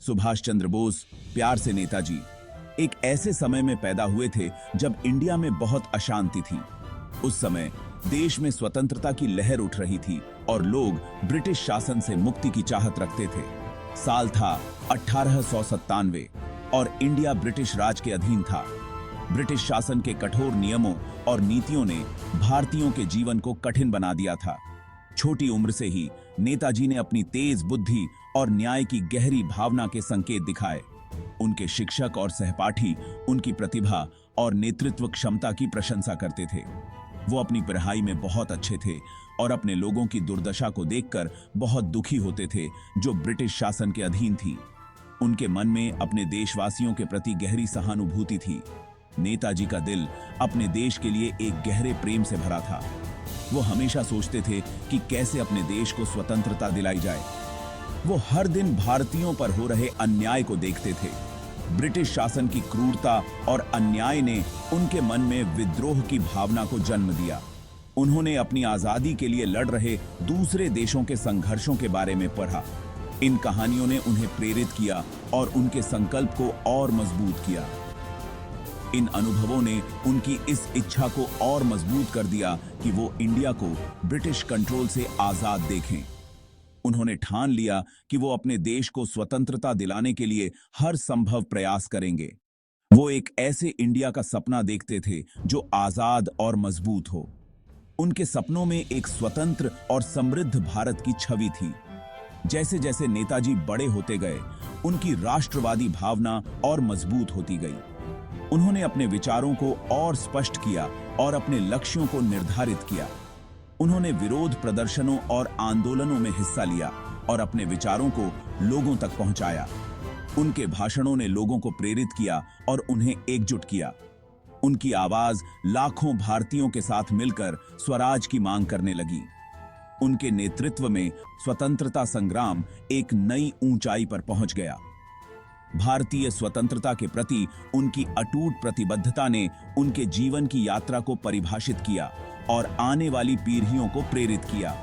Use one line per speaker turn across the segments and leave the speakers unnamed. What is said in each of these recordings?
सुभाष चंद्र बोस, प्यार से नेताजी, एक ऐसे समय में पैदा हुए थे जब इंडिया में बहुत अशांति थी। उस समय देश में स्वतंत्रता की लहर उठ रही थी और लोग ब्रिटिश शासन से मुक्ति की चाहत रखते थे। साल था 1897 और इंडिया ब्रिटिश राज के अधीन था। ब्रिटिश शासन के कठोर नियमों और नीतियों ने भारतीयों के जीवन को कठिन बना दिया था। छोटी उम्र से ही नेताजी ने अपनी तेज बुद्धि और न्याय की गहरी भावना के संकेत दिखाए। उनके शिक्षक और सहपाठी उनकी प्रतिभा और नेतृत्व क्षमता की प्रशंसा करते थे। वो अपनी पढ़ाई में बहुत अच्छे थे और अपने लोगों की दुर्दशा को देखकर बहुत दुखी होते थे जो ब्रिटिश शासन के अधीन थी। उनके मन में अपने देशवासियों के प्रति गहरी सहानुभूति थी। नेताजी का दिल अपने देश के लिए एक गहरे प्रेम से भरा था। वो हमेशा सोचते थे कि कैसे अपने देश को स्वतंत्रता दिलाई जाए। वो हर दिन भारतीयों पर हो रहे अन्याय को देखते थे। ब्रिटिश शासन की क्रूरता और अन्याय ने उनके मन में विद्रोह की भावना को जन्म दिया। उन्होंने अपनी आजादी के लिए लड़ रहे दूसरे देशों के संघर्षों के बारे में पढ़ा। इन कहानियों ने उन्हें प्रेरित किया और उनके संकल्प को और मजबूत किया। इन अनुभवों ने उनकी इस इच्छा को और मजबूत कर दिया कि वो इंडिया को ब्रिटिश कंट्रोल से आजाद देखें। उन्होंने ठान लिया कि वो अपने देश को स्वतंत्रता दिलाने के लिए हर संभव प्रयास करेंगे। वो एक ऐसे इंडिया का सपना देखते थे जो आजाद और मजबूत हो। उनके सपनों में एक स्वतंत्र और समृद्ध भारत की छवि थी। जैसे जैसे नेताजी बड़े होते गए, उनकी राष्ट्रवादी भावना और मजबूत होती गई। उन्होंने अपने विचारों को और स्पष्ट किया और अपने लक्ष्यों को निर्धारित किया। उन्होंने विरोध प्रदर्शनों और आंदोलनों में हिस्सा लिया और अपने विचारों को लोगों तक पहुंचाया। उनके भाषणों ने लोगों को प्रेरित किया और उन्हें एकजुट किया। उनकी आवाज लाखों भारतीयों के साथ मिलकर स्वराज की मांग करने लगी। उनके नेतृत्व में स्वतंत्रता संग्राम एक नई ऊंचाई पर पहुंच गया। भारतीय स्वतंत्रता के प्रति उनकी अटूट प्रतिबद्धता ने उनके जीवन की यात्रा को परिभाषित किया और आने वाली पीढ़ियों को प्रेरित किया।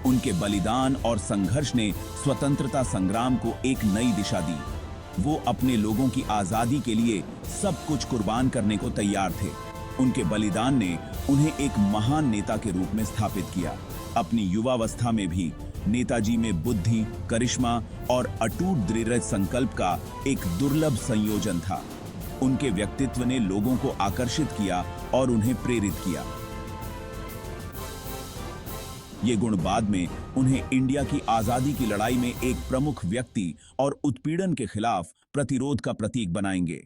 उनके बलिदान और संघर्ष ने स्वतंत्रता संग्राम को एक नई दिशा दी। वो अपने लोगों की आजादी के लिए सब कुछ कुर्बान करने को तैयार थे। उनके बलिदान ने उन्हें एक महान नेता के रूप में स्थापित किया। अपनी युवावस्था में भी नेताजी में बुद्धि, करिश्मा और अटूट दृढ़ संकल्प का एक दुर्लभ संयोजन था। उनके व्यक्तित्व ने लोगों को आकर्षित किया और उन्हें प्रेरित किया। ये गुण बाद में उन्हें इंडिया की आजादी की लड़ाई में एक प्रमुख व्यक्ति और उत्पीड़न के खिलाफ प्रतिरोध का प्रतीक बनाएंगे।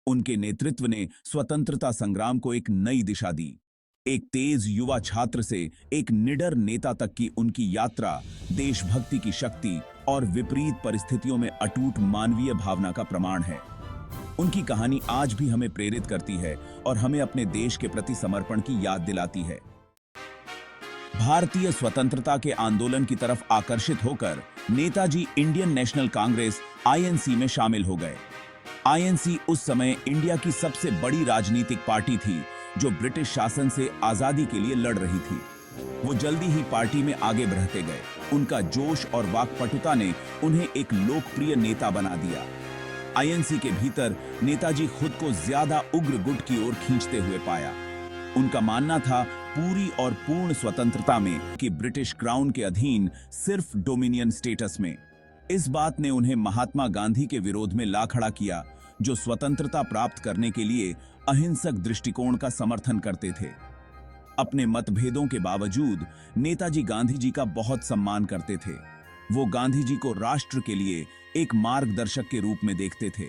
उनके नेतृत्व ने स्वतंत्रता संग्राम को एक नई दिशा दी। एक तेज युवा छात्र से एक निडर नेता तक की उनकी यात्रा देशभक्ति की शक्ति और विपरीत परिस्थितियों में अटूट मानवीय भावना का प्रमाण है। उनकी कहानी आज भी हमें प्रेरित करती है और हमें अपने देश के प्रति समर्पण की याद दिलाती है। भारतीय स्वतंत्रता के आंदोलन की तरफ आकर्षित होकर Netaji Indian national Congress INC में शामिल हो गए। आईएनसी उस समय इंडिया की सबसे बड़ी राजनीतिक पार्टी थी जो ब्रिटिश शासन से आजादी के लिए लड़ रही थी। वो जल्दी ही पार्टी में आगे बढ़ते गए। उनका जोश और वाक्पटुता ने उन्हें एक लोकप्रिय नेता बना दिया। आईएनसी के भीतर नेताजी खुद को ज्यादा उग्र गुट की ओर खींचते हुए पाया। उनका मानना था पूरी और पूर्ण स्वतंत्रता में कि ब्रिटिश क्राउन के अधीन सिर्फ डोमिनियन स्टेटस में। इस बात ने उन्हें महात्मा गांधी के विरोध में ला खड़ा किया, जो स्वतंत्रता प्राप्त करने के लिए अहिंसक दृष्टिकोण का समर्थन करते थे। अपने मतभेदों के बावजूद नेताजी गांधी जी का बहुत सम्मान करते थे। वो गांधी जी को राष्ट्र के लिए एक मार्गदर्शक के रूप में देखते थे।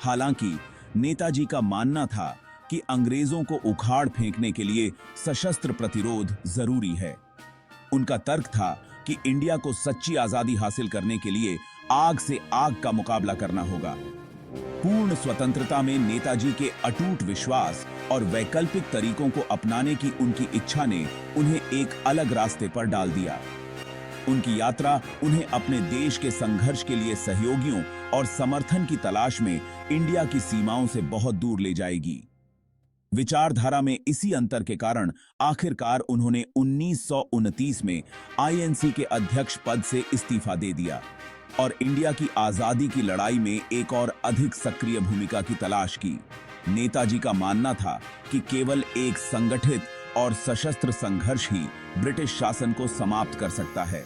हालांकि नेताजी का मानना था कि अंग्रेजों को उखाड़ फेंकने के लिए सशस्त्र प्रतिरोध जरूरी है। उनका तर्क था कि इंडिया को सच्ची आजादी हासिल करने के लिए आग से आग का मुकाबला करना होगा। पूर्ण स्वतंत्रता में नेताजी के अटूट विश्वास और वैकल्पिक तरीकों को अपनाने की उनकी इच्छा ने उन्हें एक अलग रास्ते पर डाल दिया। उनकी यात्रा उन्हें अपने देश के संघर्ष के लिए सहयोगियों और समर्थन की तलाश में इंडिया की सीमाओं से बहुत दूर ले जाएगी। विचारधारा में इसी अंतर के कारण आखिरकार उन्होंने 1929 में आईएनसी के अध्यक्ष पद से इस्तीफा दे दिया और इंडिया की आजादी की लड़ाई में एक और अधिक सक्रिय भूमिका की तलाश की। नेताजी का मानना था कि केवल एक संगठित और सशस्त्र संघर्ष ही ब्रिटिश शासन को समाप्त कर सकता है।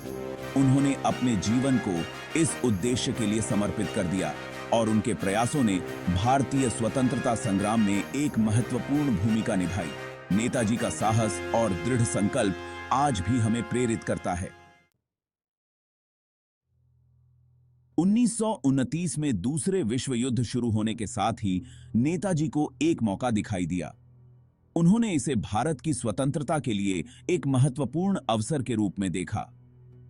उन्होंने अपने जीवन को इस उद्देश्य के लिए समर्पित कर दिया और उनके प्रयासों ने भारतीय स्वतंत्रता संग्राम में एक महत्वपूर्ण भूमिका निभाई। नेताजी का साहस और दृढ़ संकल्प आज भी हमें प्रेरित करता है। 1929 में दूसरे विश्व युद्ध शुरू होने के साथ ही नेताजी को एक मौका दिखाई दिया। उन्होंने इसे भारत की स्वतंत्रता के लिए एक महत्वपूर्ण अवसर के रूप में देखा।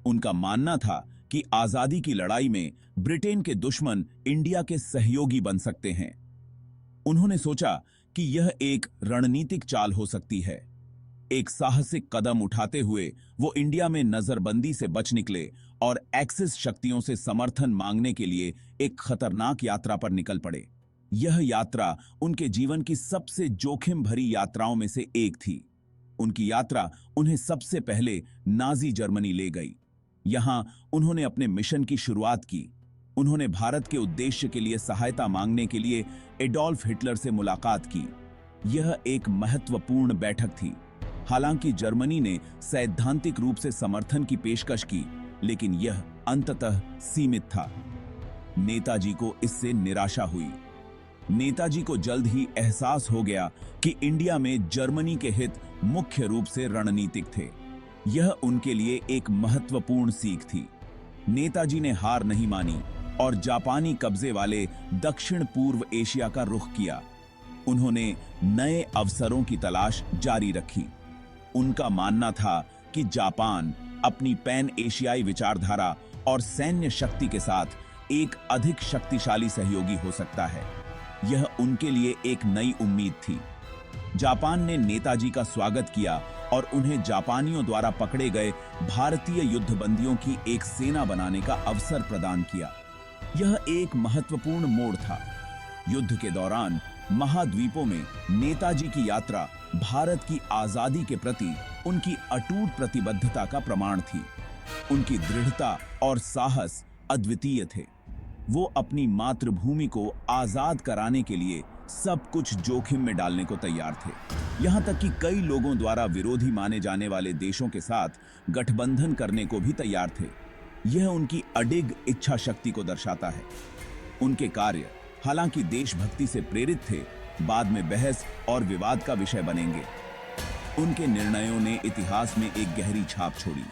उनका मानना था कि आजादी की लड़ाई में ब्रिटेन के दुश्मन इंडिया के सहयोगी बन सकते हैं। उन्होंने सोचा कि यह एक रणनीतिक चाल हो सकती है। एक साहसिक कदम उठाते हुए वो इंडिया में नजरबंदी से बच निकले और एक्सिस शक्तियों से समर्थन मांगने के लिए एक खतरनाक यात्रा पर निकल पड़े। यह यात्रा उनके जीवन की सबसे जोखिम भरी यात्राओं में से एक थी। उनकी यात्रा उन्हें सबसे पहले नाजी जर्मनी ले गई। यहां उन्होंने अपने मिशन की शुरुआत की। उन्होंने भारत के उद्देश्य के लिए सहायता मांगने के लिए एडोल्फ हिटलर से मुलाकात की। यह एक महत्वपूर्ण बैठक थी। हालांकि जर्मनी ने सैद्धांतिक रूप से समर्थन की पेशकश की, लेकिन यह अंततः सीमित था। नेताजी को इससे निराशा हुई। नेताजी को जल्द ही एहसास हो गया कि इंडिया में जर्मनी के हित मुख्य रूप से रणनीतिक थे। यह उनके लिए एक महत्वपूर्ण सीख थी। नेताजी ने हार नहीं मानी और जापानी कब्जे वाले दक्षिण पूर्व एशिया का रुख किया। उन्होंने नए अवसरों की तलाश जारी रखी। उनका मानना था कि जापान अपनी पैन एशियाई विचारधारा और सैन्य शक्ति के साथ एक अधिक शक्तिशाली सहयोगी हो सकता है। यह उनके लिए एक नई उम्मीद थी। जापान ने नेताजी का स्वागत किया और उन्हें जापानियों द्वारा पकड़े गए भारतीय युद्धबंदियों की एक सेना बनाने का अवसर प्रदान किया। यह एक महत्वपूर्ण मोड़ था। युद्ध के दौरान महाद्वीपों में नेताजी की यात्रा भारत की आजादी के प्रति उनकी अटूट प्रतिबद्धता का प्रमाण थी। उनकी दृढ़ता और साहस अद्वितीय थे। वो अपनी मातृभूमि को आजाद कराने के लिए सब कुछ जोखिम में डालने को तैयार थे। यहां तक कि कई लोगों द्वारा विरोधी माने जाने वाले देशों के साथ गठबंधन करने को भी तैयार थे। यह उनकी अडिग इच्छा शक्ति को दर्शाता है। उनके कार्य, हालांकि देशभक्ति से प्रेरित थे, बाद में बहस और विवाद का विषय बनेंगे। उनके निर्णयों ने इतिहास में एक गहरी छाप छोड़ी।